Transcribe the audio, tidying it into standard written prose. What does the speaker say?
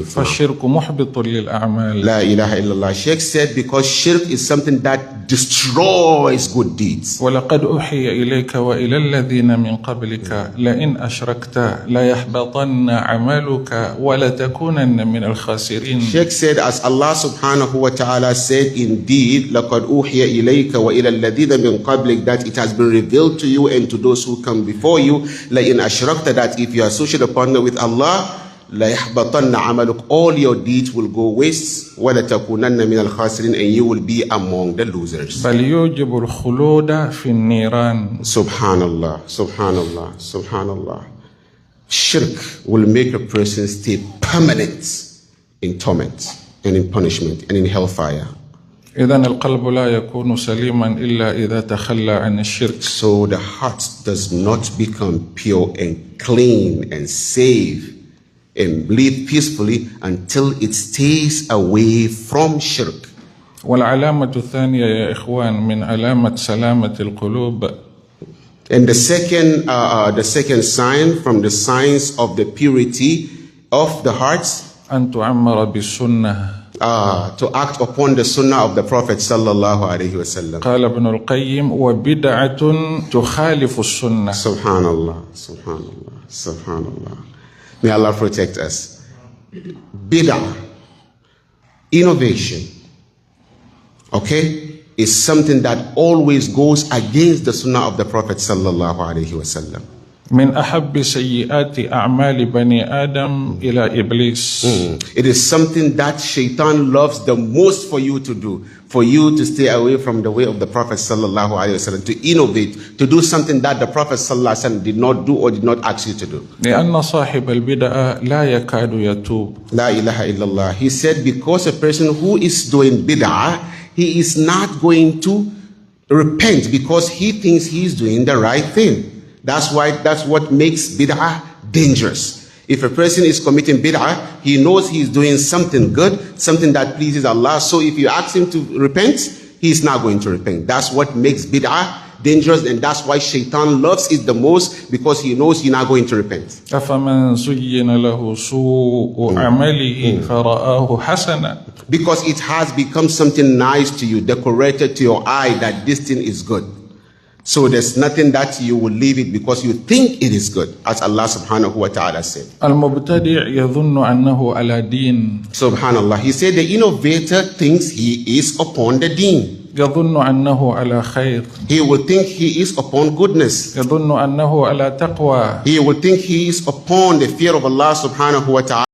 from it. فالشرك محبط للأعمال. La ilaha illallah. Sheikh said because shirk is something that destroys good deeds. ولقد أوحي إليك وإلى الذين من قبلك لئن أشركت ليحبطن عملك ولتكونن من الخاسرين. Sheikh said, as Allah subhanahu wa ta'ala said, indeed, لَقَدْ أُوحِيَ إِلَيْكَ وَإِلَى الَّذِينَ مِنْ قَبْلِكَ, that it has been revealed to you and to those who come before you, لَإِنْ أَشْرَكْتَ, that if you associate a partner with Allah, لَيَحْبَطَنَّ عَمَلُكَ, all your deeds will go waste, وَلَتَكُونَنَّ مِنَ الْخَاسِرِينَ, and you will be among the losers. بل يوجب الخلود في النيران. Subhanallah, subhanallah, subhanallah. Shirk will make a person stay permanent in torment and in punishment and in hellfire. إذن القلب لا يكون سليما إلا إذا تخلى عن الشرك. So the heart does not become pure and clean and safe and live peacefully until it stays away from shirk. والعلامة الثانية يا إخوان من علامة سلامة القلوب. And the second sign from the signs of the purity of the hearts, أن تعمر بالسنة. to act upon the sunnah of the Prophet sallallahu alaihi wasallam. قال ابن القيم وبدعة تخالف السنة. Subhanallah, subhanallah, subhanallah. May Allah protect us. Bid'ah, innovation, okay, is something that always goes against the sunnah of the Prophet sallallahu alaihi wasallam. من أحب سيئات أعمال بني آدم إلى إبليس. It is something that Shaitan loves the most for you to do, for you to stay away from the way of the Prophet sallallahu alaihi wasallam, to innovate, to do something that the Prophet sallallahu alaihi wasallam did not do or did not ask you to do. لأن صاحب البدعة لا يكاد يتوب. La ilaha illallah. He said because a person who is doing bid'ah, he is not going to repent because he thinks he is doing the right thing. That's what makes bid'ah dangerous. If a person is committing bid'ah, he knows he is doing something good, something that pleases Allah. So if you ask him to repent, he is not going to repent. That's what makes bid'ah dangerous, and that's why Shaitan loves it the most, because he knows you're not going to repent. أفمن زين له سوء عمله فرآه حسنا. Because it has become something nice to you, decorated to your eye, that this thing is good. So there's nothing that you will leave it because you think it is good, as Allah subhanahu wa ta'ala said. المبتدع يظن أنه على دين. Subhanallah. He said the innovator thinks he is upon the deen. يظن أنه على خير. He will think he is upon goodness. يظن أنه على تقوى. He will think he is upon the fear of Allah subhanahu wa ta'ala.